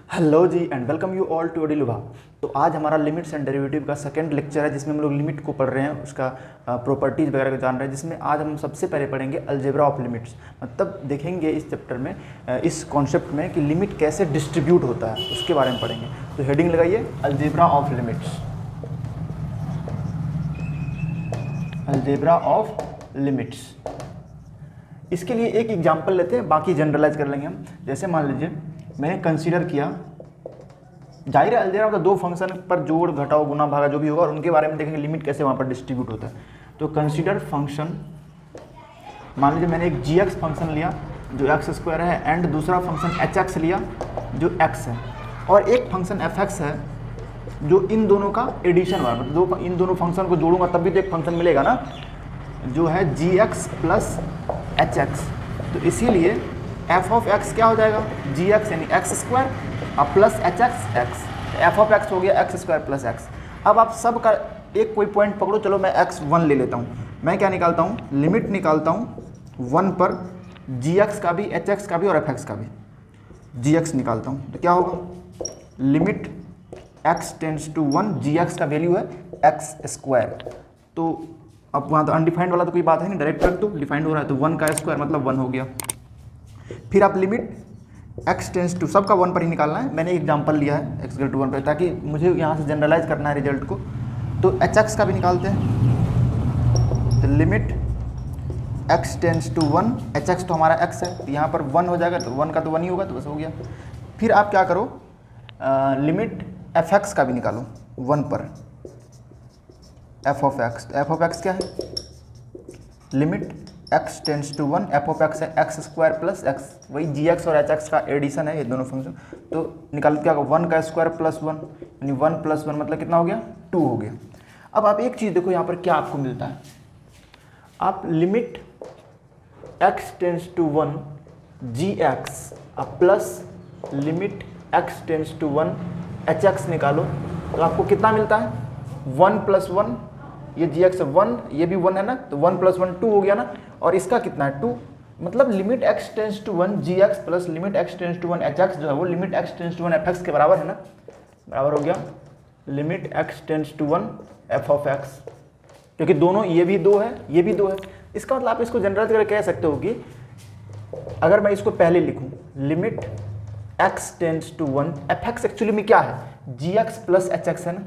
Hello जी and welcome you all to डिलुभा। तो आज हमारा लिमिट्स एंड डेरिवेटिव का सेकंड लेक्चर है, जिसमें हम लोग लिमिट को पढ़ रहे हैं, उसका प्रॉपर्टीज़ वगैरह को जान रहे हैं। जिसमें आज हम सबसे पहले पढ़ेंगे अलजेब्रा ऑफ लिमिट्स। मतलब देखेंगे इस चैप्टर में, इस कॉन्सेप्ट में कि लिमिट कैसे डिस्ट्रीब्यूट होता है, उसके बारे में पढ़ेंगे। तो हेडिंग लगाइए algebra of limits. Algebra of limits. इसके लिए एक एग्जाम्पल लेते हैं, बाकी जनरलाइज कर लेंगे हम। जैसे मान लीजिए मैंने कंसीडर किया, जाहिर है अलजेब्रा मतलब दो फंक्शन पर जोड़ घटाओ गुना भागा जो भी होगा, और उनके बारे में देखेंगे लिमिट कैसे वहाँ पर डिस्ट्रीब्यूट होता है। तो कंसीडर फंक्शन, मान लीजिए मैंने एक जी फंक्शन लिया जो x² है, एंड दूसरा फंक्शन hx लिया जो x है, और एक फंक्शन fx है जो इन दोनों का एडिशन हुआ। मतलब इन दोनों फंक्शन को जोड़ूंगा तब भी तो एक फंक्शन मिलेगा ना, जो है gx प्लस hx। तो इसीलिए f ऑफ x क्या हो जाएगा, gx यानी x² अब plus hx x, f of x हो गया x² प्लस x। अब आप सब का एक कोई पॉइंट पकड़ो, चलो मैं x1 ले लेता हूँ। मैं क्या निकालता हूँ, लिमिट निकालता हूँ 1 पर gx का भी, hx का भी और fx का भी। gx निकालता हूँ तो क्या होगा, limit x tends to 1, gx का वैल्यू है x²। तो अब वहाँ तो अनडिफाइंड वाला तो कोई बात है नहीं, डायरेक्ट रख दो, डिफाइंड हो रहा है तो 1 का स्क्वायर मतलब 1 हो गया। फिर आप लिमिट x टेंस टू, सबका 1 पर ही निकालना है। मैंने एग्जांपल लिया है x = 1 पर, ताकि मुझे यहाँ से जनरलाइज करना है रिजल्ट को। तो hx का भी निकालते हैं। तो limit x tends to 1, hx तो हमारा x है, तो यहाँ पर 1 हो जाएगा, तो 1 का तो 1 ही होगा, तो बस हो गया। फिर आप क्या करो, लिमिट fx का भी निकालो 1 पर, f ऑफ x। तो f ऑफ x क्या है, limit x tends to 1, f of x है x² प्लस x, वही gx और hx का एडिशन है ये दोनों फंक्शन। तो निकाल क्या होगा, 1 का स्क्वायर प्लस 1 यानी 1 प्लस 1 मतलब कितना हो गया, 2 हो गया। अब आप एक चीज़ देखो यहाँ पर क्या आपको मिलता है, आप limit x tends to 1 gx अब plus limit x tends to 1 hx निकालो, तो आपको कितना मिलता है, 1 प्लस 1, ये gx 1, ये भी 1 है ना, तो 1 प्लस 1 2 हो गया ना, और इसका कितना है 2। मतलब limit x tends to 1 gx plus limit x tends to 1 hx जो है वो limit x tends to 1 fx के बराबर है ना, बराबर हो गया limit x tends to 1 f of x। क्योंकि दोनों, ये भी 2 है ये भी 2 है, इसका मतलब आप इसको जनरलाइज करके कह सकते हो कि अगर मैं इसको पहले लिखूँ, limit x tends to 1 fx actually में क्या है, gx प्लस hx है ना,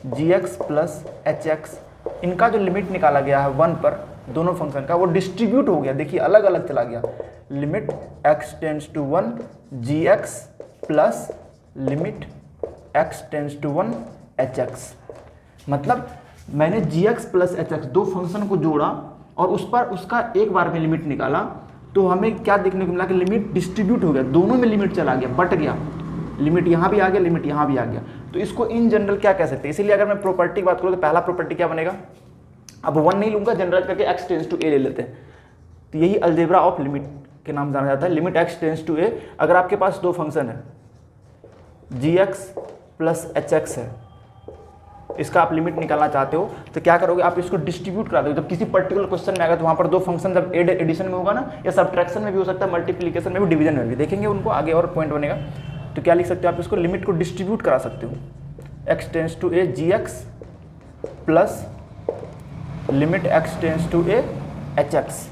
gx प्लस hx, इनका जो लिमिट निकाला गया है 1 पर दोनों फंक्शन का, वो डिस्ट्रीब्यूट हो गया, देखिए अलग अलग चला गया। Limit x tends to 1 gx plus limit x tends to 1 hx। मतलब मैंने gx प्लस hx दो फंक्शन को जोड़ा और उस पर उसका एक बार में लिमिट निकाला, तो हमें क्या देखने को मिला कि लिमिट डिस्ट्रीब्यूट हो गया, दोनों में लिमिट चला गया, बट गया, लिमिट यहाँ भी आ गया, लिमिट यहाँ भी आ गया। तो इसको इन जनरल क्या कह सकते हैं, इसीलिए अगर मैं प्रॉपर्टी की बात करूँ तो पहला प्रॉपर्टी क्या बनेगा, अब 1 नहीं लूंगा, जनरल करके x टेंड्स टू a ले लेते हैं। तो यही अलजेब्रा ऑफ लिमिट के नाम जाना जाता है, limit x tends to a। अगर आपके पास दो फंक्शन है gx प्लस hx है, इसका आप लिमिट निकालना चाहते हो तो क्या करोगे, आप इसको डिस्ट्रीब्यूट करा दोगे। जब किसी पर्टिकुलर क्वेश्चन में आएगा तो वहाँ पर दो फंक्शन जब एडिशन में होगा ना, या सब्ट्रैक्शन में भी हो सकता है, मल्टीप्लीकेशन में भी, डिवीजन में भी, देखेंगे उनको आगे और पॉइंट बनेगा। तो क्या लिख सकते हो आप, इसको लिमिट को डिस्ट्रीब्यूट करा सकते हो, x tends to a gx plus limit x tends to a hx।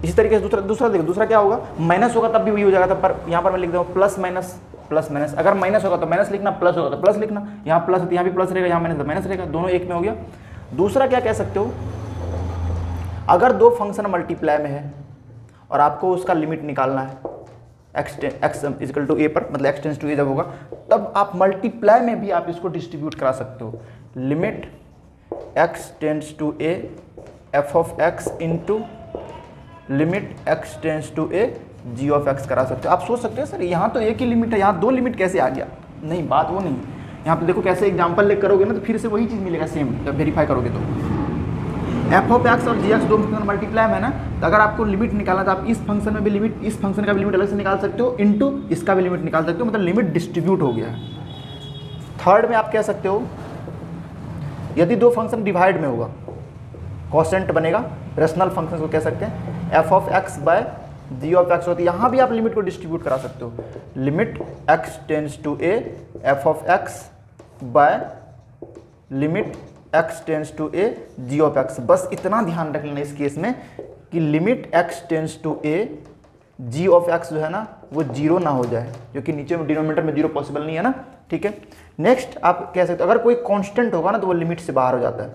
इसी तरीके से दूसरा देखो, दूसरा क्या होगा, माइनस होगा तब भी वही हो जाएगा, तब पर यहाँ पर मैं लिख दूँ प्लस माइनस प्लस माइनस। अगर माइनस होगा तो माइनस लिखना, प्लस होगा तो प्लस लिखना, यहाँ प्लस है तो यहाँ भी प्लस रहेगा, यहाँ माइनस तो माइनस रहेगा, दोनों एक में हो गया। दूसरा क्या कह सकते हो, अगर दो फंक्शन मल्टीप्लाई में है और आपको उसका लिमिट निकालना है x इक्वल टू a पर, मतलब x टेंड्स टू a जब होगा, तब आप मल्टीप्लाई में भी आप इसको डिस्ट्रीब्यूट करा सकते हो। Limit x tends to a f of x into limit x tends to a g of x करा सकते हो। आप सोच सकते हो सर यहाँ तो एक ही लिमिट है, यहाँ दो लिमिट कैसे आ गया, नहीं, बात वो नहीं। यहाँ पे देखो कैसे एग्जाम्पल लेकर करोगे ना तो फिर से वही चीज़ मिलेगा सेम, जब वेरीफाई करोगे तो। f ऑफ x और gx दो फंक्शन मल्टीप्लाई में है ना, तो अगर आपको लिमिट निकालना तो आप इस फंक्शन में भी लिमिट, इस फंक्शन का भी लिमिट अलग से निकाल सकते हो, इनटू इसका भी लिमिट निकाल सकते हो, मतलब लिमिट डिस्ट्रीब्यूट हो गया है। थर्ड में आप कह सकते हो, यदि दो फंक्शन डिवाइड में होगा, कॉन्स्टेंट बनेगा, रेशनल फंक्शन को कह सकते हैं, f of x by g of x होती है। यहाँ भी आप लिमिट को डिस्ट्रीब्यूट करा सकते हो, limit x tends to a f of x by limit x tends to a g of x. बस इतना ध्यान रख लेना इस केस में कि limit x tends to a g of x जो है ना वो जीरो ना हो जाए, क्योंकि नीचे में डिनोमिनेटर में जीरो पॉसिबल नहीं है ना, ठीक है। नेक्स्ट आप कह सकते हो अगर कोई कांस्टेंट होगा ना तो वो लिमिट से बाहर हो जाता है।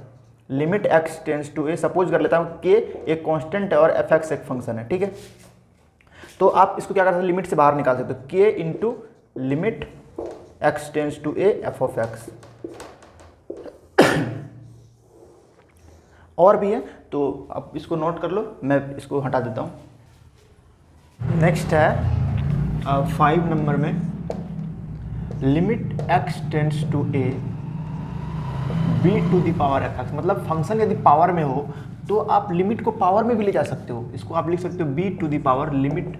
Limit x tends to a, suppose कर लेता हूँ के एक कांस्टेंट है और एफ एक्स एक फंक्शन है, ठीक है। तो आप इसको क्या कर सकते हो, लिमिट से बाहर निकाल सकते हो, के into limit x tends to a f of x. और भी है तो आप इसको नोट कर लो, मैं इसको हटा देता हूँ। नेक्स्ट है 5 नंबर में limit x tends to a b to the power f x. मतलब फंक्शन यदि पावर में हो तो आप लिमिट को पावर में भी ले जा सकते हो। इसको आप लिख सकते हो b to the power limit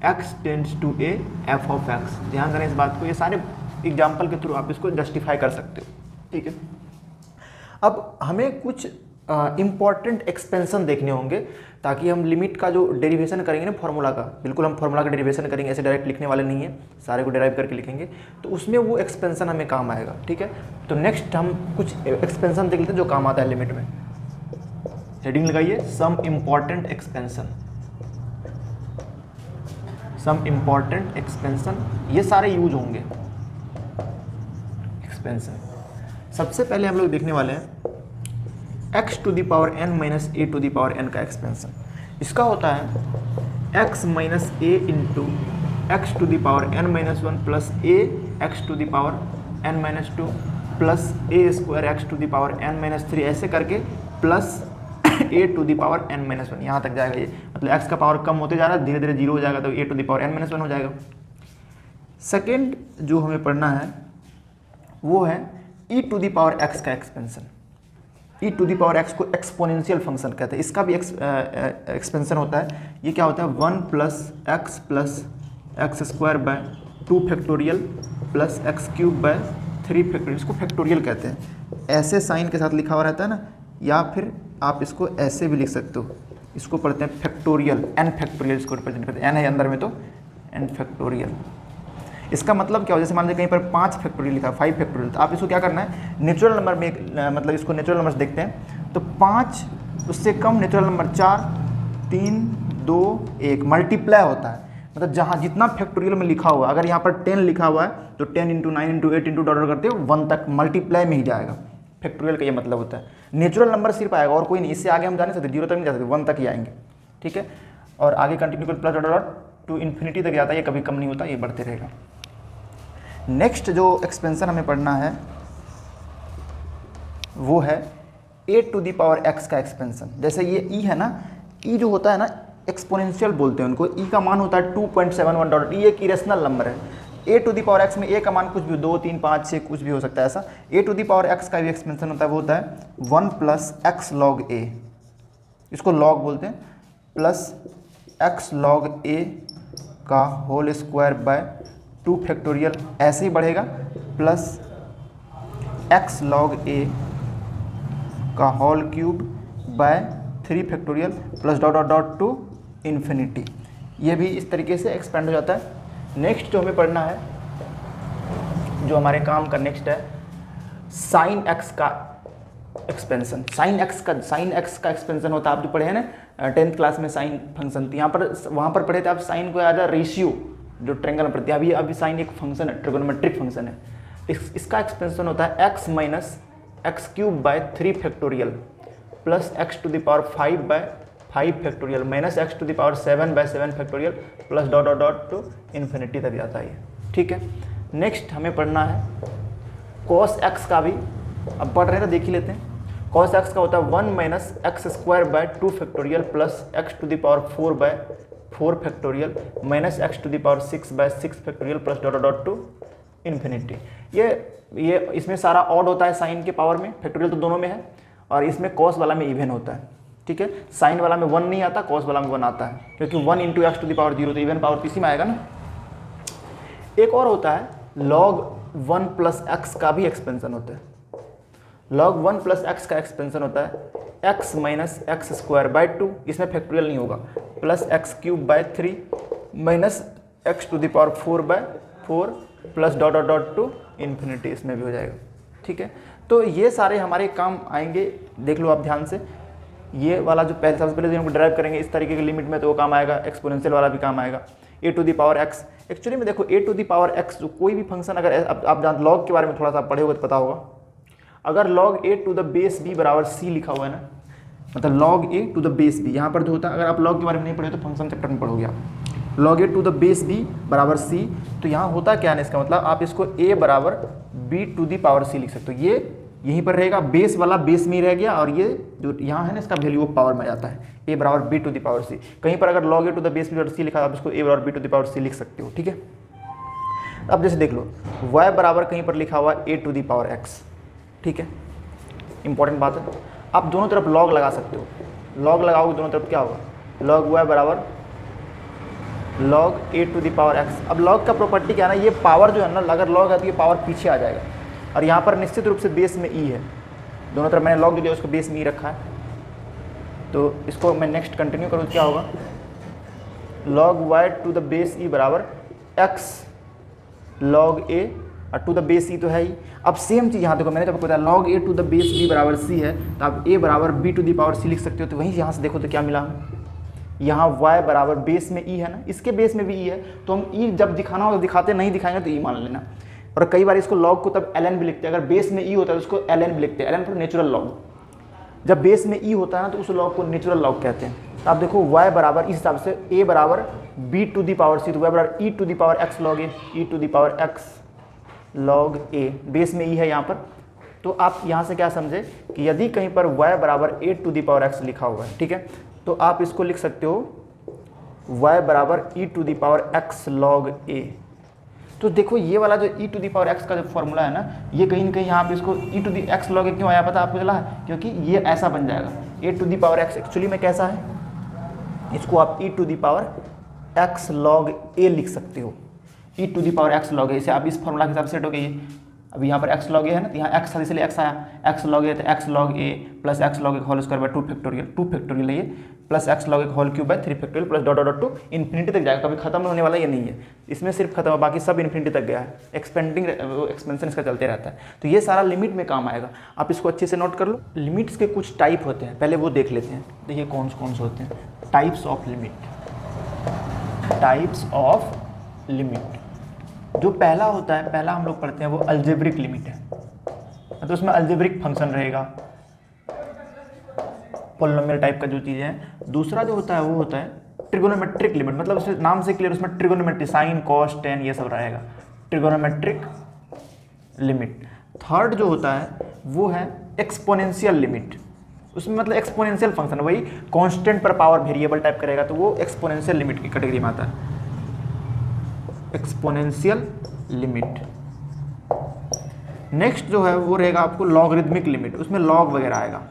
x tends to a f of x. ध्यान देना इस बात को, ये सारे एग्जाम्पल के थ्रू आप इसको जस्टिफाई कर सकते हो, ठीक है। अब हमें कुछ इम्पॉर्टेंट एक्सपेंशन देखने होंगे ताकि हम लिमिट का जो डेरिवेशन करेंगे ना फॉर्मूला का, बिल्कुल हम फॉर्मूला का डेरिवेशन करेंगे, ऐसे डायरेक्ट लिखने वाले नहीं है, सारे को डेराइव करके लिखेंगे, तो उसमें वो एक्सपेंशन हमें काम आएगा, ठीक है। तो नेक्स्ट हम कुछ एक्सपेंशन देख लेते हैं जो काम आता है लिमिट में। हेडिंग लगाइए some important expansion, some important expansion, ये सारे यूज होंगे एक्सपेंशन। सबसे पहले हम लोग देखने वाले हैं x to the power n minus a to the power n का एक्सपेंशन। इसका होता है x minus a into x to the power n minus 1 plus a x to the power n minus 2 plus a square x to the power n minus 3, ऐसे करके plus a to the power n minus 1, यहाँ तक जाएगा ये। मतलब x का power कम होते जा रहा है, धीरे धीरे जीरो हो जाएगा तो a to the power n minus 1 हो जाएगा। सेकेंड जो हमें पढ़ना है वो है e to the power x का expansion. e to the power x को एक्सपोनेंशियल फंक्शन कहते हैं, इसका भी एक्सपेंशन होता है। ये क्या होता है 1 plus x square by 2 factorial plus x cube by 3 factorial, इसको फैक्टोरियल कहते हैं। ऐसे साइन के साथ लिखा हुआ रहता है ना, या फिर आप इसको ऐसे भी लिख सकते हो, इसको पढ़ते हैं फैक्टोरियल, n फैक्टोरियल इसको रिप्रेजेंट करते हैं, n है अंदर में तो n फैक्टोरियल। इसका मतलब क्या हो, जैसे मान लीजिए कहीं पर 5 फैक्टोरियल लिखा है, 5 फैक्टोरियल, तो आप इसको क्या करना है नेचुरल नंबर में, मतलब इसको नेचुरल नंबर देखते हैं तो 5 उससे कम नेचुरल नंबर 4 3 2 1 मल्टीप्लाई होता है। मतलब जहाँ जितना फैक्टोरियल में लिखा हुआ है, अगर यहाँ पर 10 लिखा हुआ है तो 10 इंटू 9 इंटू 8 इंटू डॉलर करते हो 1 तक मल्टीप्लाई में ही जाएगा। फैक्टोरियल का ये मतलब होता है। नेचुरल नंबर सिर्फ आएगा और कोई नहीं, इससे आगे हम जा नहीं सकते, 0 तक नहीं जा सकते, 1 तक ही आएंगे, ठीक है। और आगे कंटिन्यू कर प्लस डॉट टू इन्फिनिटी तक जाता है, ये कभी कम नहीं होता, ये बढ़ते रहेगा। नेक्स्ट जो एक्सपेंशन हमें पढ़ना है वो है ए टू दी पावर एक्स का एक्सपेंशन। जैसे ये ई है ना, ई जो होता है ना एक्सपोनेंशियल बोलते हैं उनको, ई का मान होता है 2.71 डॉट, ई एक इरेशनल नंबर है। ए टू दी पावर एक्स में ए का मान कुछ भी 2 3 5 6 कुछ भी हो सकता है ऐसा। ए टू दी पावर एक्स का भी एक्सपेंशन होता है, वो होता है 1 प्लस एक्स लॉग ए, इसको लॉग बोलते हैं, प्लस एक्स लॉग ए का होल स्क्वायर बाय 2 फैक्टोरियल, ऐसे ही बढ़ेगा, प्लस एक्स लॉग ए का whole cube by 3 factorial plus dot dot dot to infinity. ये भी इस तरीके से एक्सपेंड हो जाता है। नेक्स्ट जो हमें पढ़ना है, जो हमारे काम का नेक्स्ट है साइन एक्स का एक्सपेंशन। साइन एक्स का एक्सपेंशन होता है, आप जो पढ़े हैं ना 10th क्लास में साइन फंक्शन थी, यहाँ पर वहाँ पर पढ़े थे आप साइन को एज अ रेशियो जो ट्रेंगल में पढ़ते हैं। अभी साइन एक फंक्शन है, ट्रिगोनोमेट्रिक फंक्शन है। इसका एक्सपेंशन होता है x minus x cube by 3 factorial plus x to the power 5 by 5 factorial minus x to the power 7 by 7 factorial plus dot dot dot to infinity तक जाता है, ठीक है। नेक्स्ट हमें पढ़ना है कॉस एक्स का भी, अब पढ़ रहे हैं तो देख ही लेते हैं। कॉस एक्स का होता है 1 minus x square by 2 factorial plus x to the power 4 by 4 factorial minus x to the power 6 by 6 factorial plus dot dot to infinity. ये इसमें सारा ऑड होता है साइन के पावर में, फैक्टोरियल तो दोनों में है, और इसमें कॉस वाला में इवन होता है, ठीक है। साइन वाला में 1 नहीं आता, कॉस वाला में 1 आता है, क्योंकि 1 into x to the power 0 तो इवन पावर तो इसी में आएगा ना। एक और होता है log 1 प्लस एक्स का भी एक्सपेंशन होता है। log 1 प्लस एक्स का एक्सपेंशन होता है x minus x square by 2, इसमें फैक्टोरियल नहीं होगा, plus x cube by 3 minus x to the power 4 by 4 plus dot dot dot to infinity, इसमें भी हो जाएगा। ठीक है, तो ये सारे हमारे काम आएंगे, देख लो आप ध्यान से। ये वाला जो पहले सबसे पहले हम ड्राइव करेंगे इस तरीके की लिमिट में, तो वो काम आएगा। एक्सपोनेंशियल वाला भी काम आएगा। A to the power x, actually में देखो a to the power x जो कोई भी फंक्शन, अगर आप जान लॉग के बारे में थोड़ा सा पढ़े होगे तो पता होगा, अगर log a to the base b बराबर सी लिखा हुआ है ना, मतलब log a to the base b, यहाँ पर जो होता है, अगर आप लॉग के बारे में नहीं पढ़े तो फंक्शन चैप्टर में पढ़ोगे आप, log a to the base b बराबर सी, तो यहाँ होता क्या है, इसका मतलब आप इसको ए बराबर b to the power c लिख सकते हो। ये यहीं पर रहेगा, बेस वाला बेस में ही रह गया, और ये जो यहाँ है ना इसका वैल्यू पावर में जाता है, ए बराबर b to the power c. कहीं पर अगर log a to the base b बराबर सी लिखा है, आप इसको ए बराबर b to the power c लिख सकते हो। ठीक है, अब जैसे देख लो y बराबर कहीं पर लिखा हुआ ए टू द पावर एक्स। ठीक है, इंपॉर्टेंट बात है, आप दोनों तरफ लॉग लगा सकते हो। लॉग लगाओगे दोनों तरफ क्या होगा, लॉग y बराबर log a to the power x. अब लॉग का प्रॉपर्टी क्या है ना, ये पावर जो है ना, अगर लॉग है तो ये पावर पीछे आ जाएगा, और यहाँ पर निश्चित रूप से बेस में ई है, दोनों तरफ मैंने लॉग जो दिया उसको बेस में ई रखा है। तो इसको मैं नेक्स्ट कंटिन्यू करूँ, क्या होगा, log y to the base e बराबर एक्स लॉग ए, और टू द बेस ई तो है ही। अब सेम चीज़ यहाँ देखो, मैंने जब बताया log a to the base b बराबर सी है, तो आप ए बराबर b to the power c लिख सकते हो। तो वहीं यहाँ से देखो तो क्या मिला हमें, यहाँ y बराबर बेस में ई है ना, इसके बेस में भी ई है, तो हम ई जब दिखाना हो तो दिखाते, नहीं दिखाएंगे तो ई मान लेना। और कई बार इसको लॉग को तब ln भी लिखते हैं, अगर बेस में ई होता है तो उसको ln भी लिखते हैं, ln पर नेचुरल लॉग। जब बेस में ई होता है ना तो उस लॉग को नेचुरल लॉग कहते हैं। तो आप देखो y बराबर इस हिसाब से a बराबर b to the power c, तो y बराबर e to the power x log a, e to the power x log a, base में e है यहाँ पर। तो आप यहाँ से क्या समझे कि यदि कहीं पर y बराबर a to the power x लिखा हुआ है, ठीक है, तो आप इसको लिख सकते हो y बराबर e to the power x log a। तो देखो ये वाला जो e to the power x का जो फॉर्मूला है ना, ये कहीं ना कहीं यहाँ पे इसको e to the x log a क्यों आया पता आपको चला है, क्योंकि ये ऐसा बन जाएगा a to the power x actually में कैसा है, इसको आप e to the power x log a लिख सकते हो, e to the power x log a। इसे आप इस फॉर्मूला के हिसाब से सेट हो गई है। अभी यहाँ पर x लॉग a है ना, तो यहाँ x था इसलिए x आया, x लॉग a तो x log a plus x log a whole square by 2 factorial है ये, plus x log a whole cube by 3 factorial plus dot dot to infinity तक जाएगा। कभी खत्म होने वाला ये नहीं है, इसमें सिर्फ खत्म, बाकी सब इन्फिनिटी तक गया है, एक्सपेंशन इसका चलते रहता है। तो ये सारा लिमिट में काम आएगा, आप इसको अच्छे से नोट कर लो। लिमिट्स के कुछ टाइप होते हैं, पहले वो देख लेते हैं। देखिए कौन से होते हैं types of limit. Types of limit, जो पहला होता है, पहला हम लोग पढ़ते हैं वो अलजेब्रिक लिमिट है, तो उसमें अलजेब्रिक फंक्शन रहेगा, पॉलिनोमियल टाइप का जो चीज़ है। दूसरा जो होता है वो होता है ट्रिगोनोमेट्रिक लिमिट, मतलब उसके नाम से क्लियर, उसमें ट्रिगोनोमेट्री साइन कॉस टेन ये सब रहेगा, ट्रिगोनोमेट्रिक लिमिट। थर्ड जो होता है वो है एक्सपोनेंशियल लिमिट, उसमें मतलब एक्सपोनेंशियल फंक्शन, वही कांस्टेंट पर पावर वेरिएबल टाइप करेगा, तो वो एक्सपोनेंशियल लिमिट की कैटेगरी में आता है, एक्सपोनेंशियल लिमिट। नेक्स्ट जो है वो रहेगा आपको लॉगरिदमिक लिमिट, उसमें लॉग वगैरह आएगा।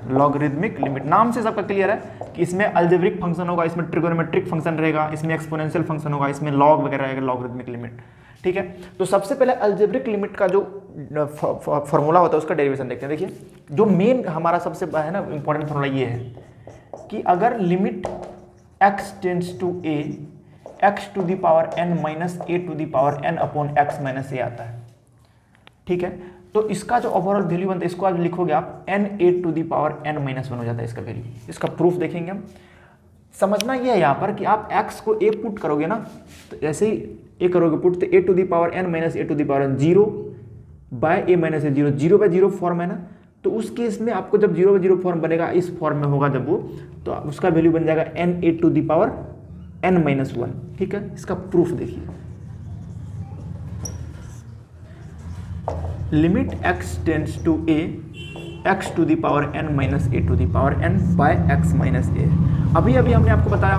लॉगरिदमिक लिमिट नाम से सबका क्लियर है कि इसमें अलजेब्रिक फंक्शन होगा, इसमें ट्रिगोनोमेट्रिक फंक्शन रहेगा, इसमें एक्सपोनेंशियल फंक्शन होगा, इसमें लॉग वगैरह रहेगा, लॉगरिदमिक लिमिट। ठीक है, तो सबसे पहले अलजेब्रिक लिमिट का जो फॉर्मूला होता है उसका डेरिवेशन देखते हैं। देखिए जो मेन हमारा सबसे है ना इंपॉर्टेंट फॉर्मूला ये है कि अगर limit x tends to a, x to the power n minus a to the power n upon x minus a आता है, ठीक है, तो इसका जो ओवरऑल वैल्यू बनता है, इसको आप लिखोगे आप n a to the power n minus 1 हो जाता है इसका वैल्यू। इसका प्रूफ देखेंगे हम। समझना ये है यहाँ पर कि आप x को a पुट करोगे ना, तो ऐसे ही a करोगे पुट, तो a to the power n minus a to the power 0 by a minus a, 0 by 0 form है ना, तो उस केस में आपको जब 0 बाय 0 फॉर्म बनेगा, इस फॉर्म में होगा जब वो, तो उसका वैल्यू बन जाएगा n a to the power n minus 1। ठीक है, इसका प्रूफ देखिए, limit x tends to a, x to the power n minus a to the power n by x minus a। अभी हमने आपको बताया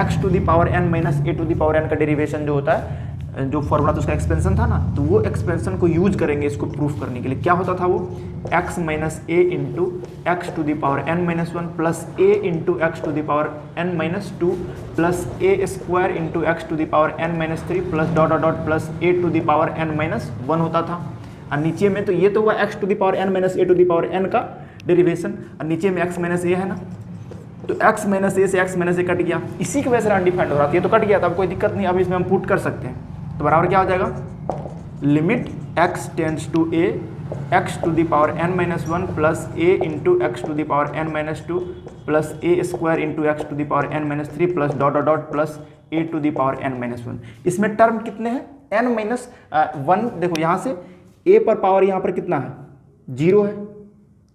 x to the power n minus a to the power n का derivation जो होता है, जो formula तो उसका एक्सपेंशन था ना, तो वो एक्सपेंशन को यूज करेंगे इसको प्रूफ करने के लिए। क्या होता था वो, x minus a into x to the power n minus 1 plus a into x to the power n minus 2 plus a square into x to the power n minus 3 plus dot dot dot plus a to the power n minus 1 होता था। और नीचे में तो ये तो हुआ x to the power n minus a to the power n का डेरिवेशन, और नीचे में x माइनस a है ना, तो x माइनस a से x माइनस a कट गया, इसी की वजह से अनडिफाइंड हो रहा था, ये तो कट गया था, अब कोई दिक्कत नहीं, अब इसमें हम पुट कर सकते हैं। तो बराबर क्या हो जाएगा, limit x tends to a x to the power n minus 1 plus a into x to the power n minus 2 plus a square into x to the power n minus 3 plus dot dot dot plus a to the power n minus 1। इसमें term कितने हैं, n minus 1, देखो यहाँ से a पर power यहाँ पर कितना है, 0 है,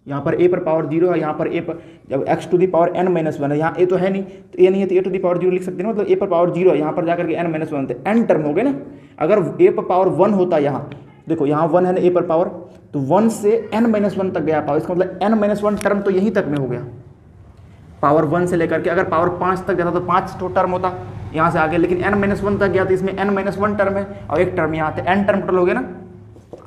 यहाँ पर a पर पावर 0 है, यहाँ पर a पर जब x to the power n minus 1 है, यहाँ a तो है नहीं, तो a नहीं है तो a टू द पावर 0 लिख सकते हैं, मतलब a पर पावर 0 है, यहाँ पर जाकर के n माइनस 1 तो n टर्म हो गए ना। अगर a पर पावर 1 होता, यहाँ देखो यहाँ 1 है ना a पर पावर, तो 1 से n माइनस 1 तक गया पावर, इसका मतलब n माइनस 1 टर्म तो यहीं तक में हो गया, पावर 1 से लेकर के, अगर पावर 5 तक जाता तो 5 तो टर्म होता यहाँ से आगे, लेकिन n माइनस 1 तक गया तो इसमें n माइनस 1 टर्म है और एक टर्म यहाँ, तो n टर्म टोटल हो गया ना।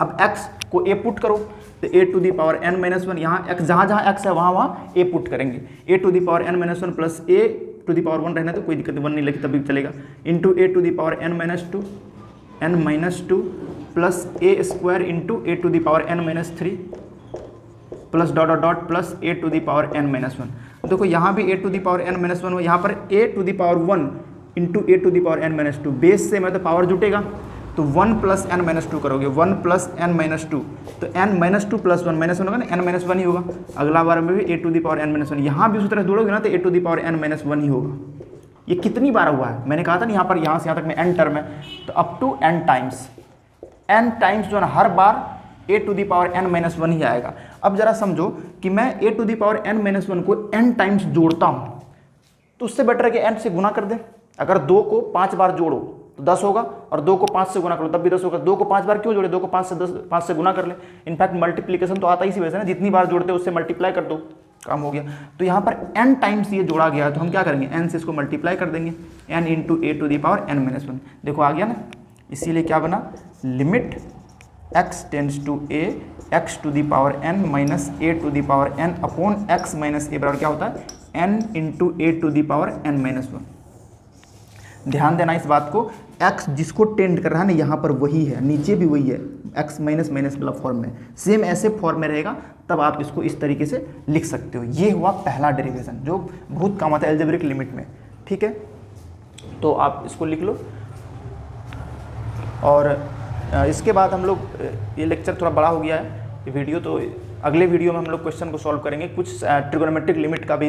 अब x को a पुट करो तो a to the power n minus 1, यहाँ x जहाँ जहाँ x है वहाँ वहाँ a पुट करेंगे, a to the power n minus 1 plus a to the power 1 रहना तो कोई दिक्कत नहीं, 1 नहीं लगी तभी चलेगा, into a to the power n minus 2 plus a square into a to the power n minus 3 plus dot dot dot plus a to the power n minus 1। देखो यहाँ भी a to the power n minus 1 हो, यहाँ पर a to the power 1 into a to the power n minus 2, base से मतलब power जुटेगा तो 1 plus n minus 2 करोगे, 1 प्लस n माइनस 2, तो n माइनस 2 प्लस 1 माइनस 1 होगा ना, n माइनस 1 ही होगा। अगला बार में भी a to the power n minus 1, यहाँ भी उसी तरह जोड़ोगे ना तो a to the power n minus 1 ही होगा। ये कितनी बार हुआ है, मैंने कहा था ना यहाँ पर यहाँ से यहाँ तक में n टर्म है, तो अप टू n टाइम्स जो है ना हर बार a to the power n minus 1 ही आएगा। अब जरा समझो कि मैं a to the power n minus 1 को n टाइम्स जोड़ता हूँ, तो उससे बेटर है कि n से गुना कर दें। अगर 2 को 5 बार जोड़ो तो 10 होगा, और 2 को 5 से गुना करो तब भी 10 होगा। 2 को 5 बार क्यों जोड़े, 2 को 5 से गुना कर ले, इनफैक्ट मल्टीप्लीकेशन तो आता ही इसी वजह से ना, जितनी बार जोड़ते हो उससे मल्टीप्लाई कर दो, काम हो गया। तो यहाँ पर n टाइम्स ये जोड़ा गया है, तो हम क्या करेंगे, n से इसको मल्टीप्लाई कर देंगे, n into a to the power n minus 1। देखो आ गया ना, इसीलिए क्या बना, limit x tends to a x to the power n minus a to the power n upon x minus a बराबर क्या होता है, n into a to the power n minus 1। ध्यान देना इस बात को, x जिसको टेंड कर रहा है ना यहाँ पर वही है, नीचे भी वही है, x माइनस माइनस वाला फॉर्म में, सेम ऐसे फॉर्म में रहेगा, तब आप इसको इस तरीके से लिख सकते हो। ये हुआ पहला डेरिवेशन जो बहुत काम आता है एल्जेब्रिक लिमिट में, ठीक है, तो आप इसको लिख लो। और इसके बाद हम लोग, ये लेक्चर थोड़ा बड़ा हो गया है ये वीडियो, तो अगले वीडियो में हम लोग क्वेश्चन को सॉल्व करेंगे, कुछ ट्रिगोनोमेट्रिक लिमिट का भी